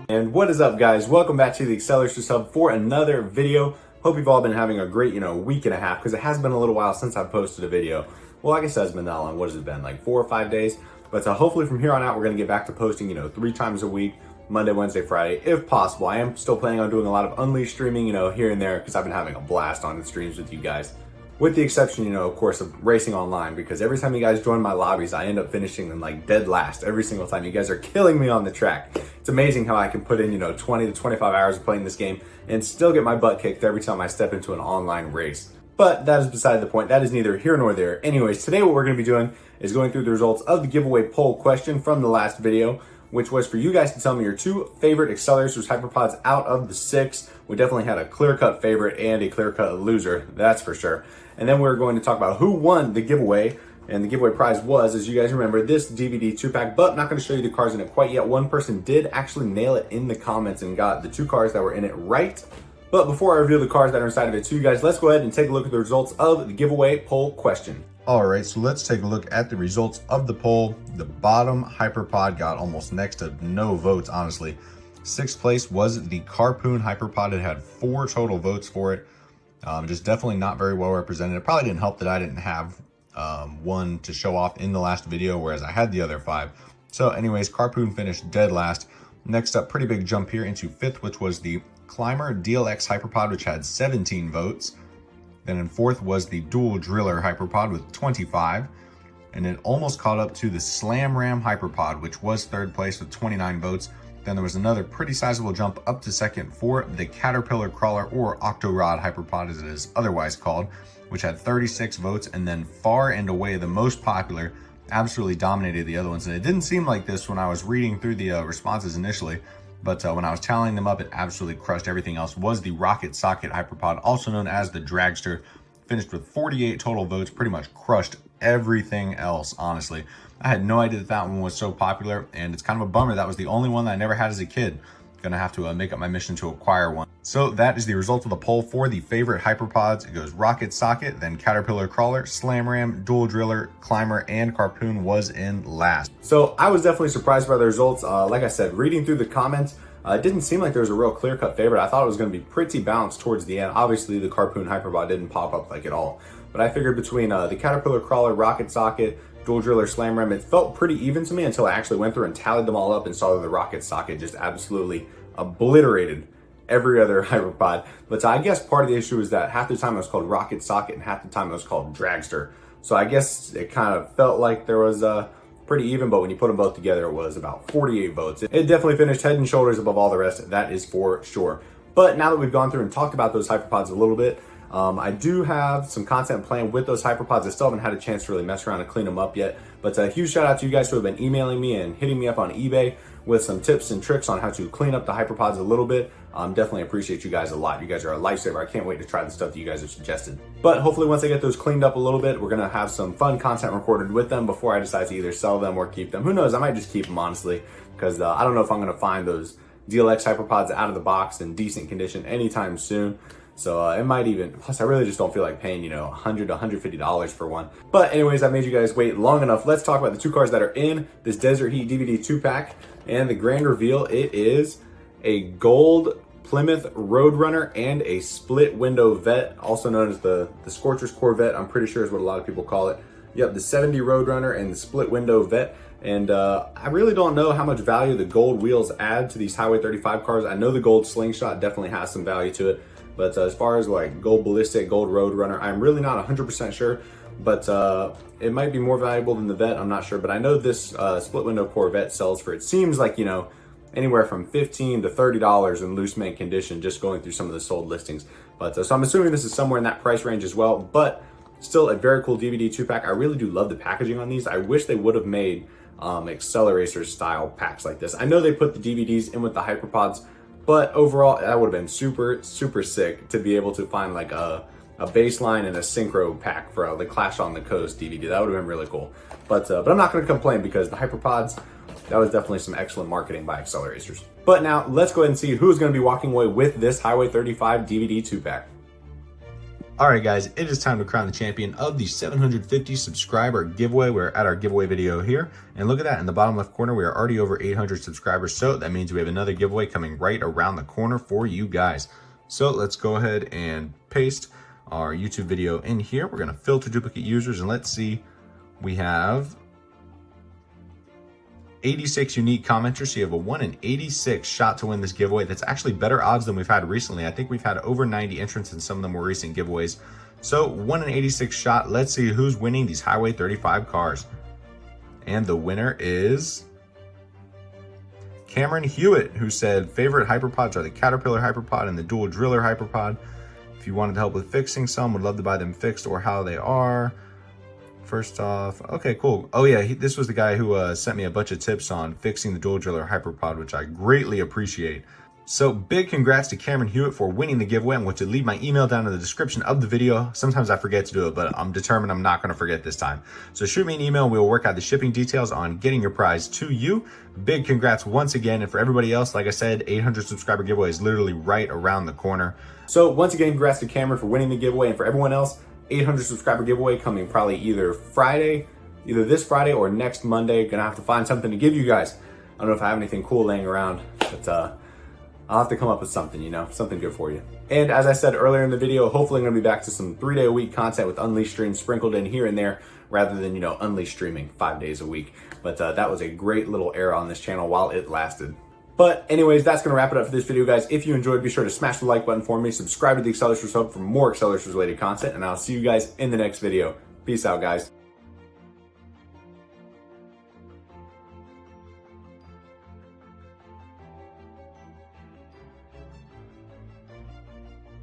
And what is up, guys? Welcome back to the Acceleracers Hub for another video. Hope you've all been having a great, week and a half, because it has been a little while since I've posted a video. Well, I guess it's been that long. What has it been, like 4 or 5 days? But hopefully from here on out, we're going to get back to posting, 3 times a week, Monday, Wednesday, Friday, if possible. I am still planning on doing a lot of Unleashed streaming, here and there, because I've been having a blast on the streams with you guys. With the exception, of course, of racing online, because every time you guys join my lobbies, I end up finishing them like dead last every single time. You guys are killing me on the track. It's amazing how I can put in, 20 to 25 hours of playing this game and still get my butt kicked every time I step into an online race. But that is beside the point. That is neither here nor there. Anyways, today what we're going to be doing is going through the results of the giveaway poll question from the last video, which was for you guys to tell me your 2 favorite Acceleracers Hyperpods out of the 6. We definitely had a clear-cut favorite and a clear-cut loser, that's for sure. And then we're going to talk about who won the giveaway. And the giveaway prize was, as you guys remember, this DVD 2-pack, but I'm not going to show you the cars in it quite yet. One person did actually nail it in the comments and got the 2 cars that were in it right. But before I reveal the cars that are inside of it to you guys, let's go ahead and take a look at the results of the giveaway poll question. All right, so let's take a look at the results of the poll. The bottom Hyperpod got almost next to no votes, honestly. 6th place was the Carpoon Hyperpod. It had 4 total votes for it. Just definitely not very well represented. It probably didn't help that I didn't have one to show off in the last video, whereas I had the other 5. So anyways, Carpoon finished dead last. Next up, pretty big jump here into 5th, which was the Climber DLX Hyperpod, which had 17 votes. Then in 4th was the Dual Driller Hyperpod with 25. And it almost caught up to the Slam Ram Hyperpod, which was 3rd place with 29 votes. Then there was another pretty sizable jump up to 2nd for the Caterpillar Crawler, or Octorod Hyperpod as it is otherwise called, which had 36 votes. And then far and away the most popular, absolutely dominated the other ones. And it didn't seem like this when I was reading through the responses initially, but when I was tallying them up, it absolutely crushed everything else, was the Rocket Socket Hyperpod, also known as the Dragster. Finished with 48 total votes, pretty much crushed everything else, honestly. I had no idea that that one was so popular, and it's kind of a bummer. That was the only one that I never had as a kid. Gonna have to make up my mission to acquire one. So that is the result of the poll for the favorite Hyperpods. It goes Rocket Socket, then Caterpillar Crawler, Slam Ram, Dual Driller, Climber, and Carpoon was in last. So I was definitely surprised by the results. Like I said, reading through the comments, it didn't seem like there was a real clear-cut favorite. I thought it was going to be pretty balanced towards the end. Obviously, the Carpoon Hyperpod didn't pop up like at all. But I figured between the Caterpillar Crawler, Rocket Socket, Dual Driller, Slam Ram, it felt pretty even to me until I actually went through and tallied them all up and saw that the Rocket Socket just absolutely obliterated every other Hyperpod. But I guess part of the issue is that half the time it was called Rocket Socket and half the time it was called Dragster. So I guess it kind of felt like there was pretty even, but when you put them both together, it was about 48 votes. It definitely finished head and shoulders above all the rest, that is for sure. But now that we've gone through and talked about those Hyperpods a little bit, I do have some content planned with those Hyperpods. I still haven't had a chance to really mess around and clean them up yet. But a huge shout out to you guys who have been emailing me and hitting me up on eBay with some tips and tricks on how to clean up the Hyperpods a little bit. Definitely appreciate you guys a lot. You guys are a lifesaver. I can't wait to try the stuff that you guys have suggested. But hopefully once I get those cleaned up a little bit, we're gonna have some fun content recorded with them before I decide to either sell them or keep them. Who knows, I might just keep them, honestly, because I don't know if I'm gonna find those DLX Hyperpods out of the box in decent condition anytime soon. So it might even, plus I really just don't feel like paying, $100 to $150 for one. But anyways, I made you guys wait long enough. Let's talk about the 2 cars that are in this Desert Heat DVD 2-pack. And the grand reveal, it is a gold Plymouth Roadrunner and a split window Vet, also known as the Scorcher's Corvette, I'm pretty sure is what a lot of people call it. Yep, the 70 Roadrunner and the split window Vet. And I really don't know how much value the gold wheels add to these Highway 35 cars. I know the gold Slingshot definitely has some value to it. But as far as like gold Ballistic, gold Roadrunner, I'm really not 100% sure. But it might be more valuable than the Vet, I'm not sure. But I know this split window Corvette sells for, it seems like, anywhere from $15 to $30 in loose mint condition, just going through some of the sold listings. But so I'm assuming this is somewhere in that price range as well. But still a very cool DVD 2-pack. I really do love the packaging on these. I wish they would have made Acceleracers style packs like this. I know they put the DVDs in with the Hyperpods, but overall that would have been super sick to be able to find like a baseline and a synchro pack for the Clash on the Coast DVD. That would have been really cool. But I'm not going to complain, because the Hyperpods, that was definitely some excellent marketing by Acceleracers. But now let's go ahead and see who's going to be walking away with this Highway 35 DVD 2-pack. All right, guys, it is time to crown the champion of the 750 subscriber giveaway. We're at our giveaway video here, and look at that. In the bottom left corner, we are already over 800 subscribers, so that means we have another giveaway coming right around the corner for you guys. So let's go ahead and paste our YouTube video in here. We're gonna filter duplicate users, and let's see, we have 86 unique commenters, so you have a 1 in 86 shot to win this giveaway. That's actually better odds than we've had recently. I think we've had over 90 entrants in some of the more recent giveaways. So 1 in 86 shot. Let's see who's winning these Highway 35 cars. And the winner is Cameron Hewitt, who said favorite Hyperpods are the Caterpillar Hyperpod and the Dual Driller Hyperpod. If you wanted help with fixing some, would love to buy them fixed or how they are. First off, okay, cool. Oh yeah, this was the guy who sent me a bunch of tips on fixing the Dual Driller Hyperpod, which I greatly appreciate. So big congrats to Cameron Hewitt for winning the giveaway. I'm going to leave my email down in the description of the video. Sometimes I forget to do it, but I'm determined I'm not going to forget this time. So shoot me an email and we will work out the shipping details on getting your prize to you. Big congrats once again. And for everybody else, like I said, 800 subscriber giveaway is literally right around the corner. So once again, congrats to Cameron for winning the giveaway. And for everyone else, 800 subscriber giveaway coming probably either this Friday or next Monday. Gonna have to find something to give you guys. I don't know if I have anything cool laying around, but I'll have to come up with something, something good for you. And as I said earlier in the video, hopefully I'm gonna be back to some 3-day-a-week content with Unleashed streams sprinkled in here and there, rather than, Unleashed streaming 5 days a week. But that was a great little era on this channel while it lasted. But anyways, that's going to wrap it up for this video, guys. If you enjoyed, be sure to smash the like button for me. Subscribe to the Acceleracers Hub for more Acceleracers related content, and I'll see you guys in the next video. Peace out, guys.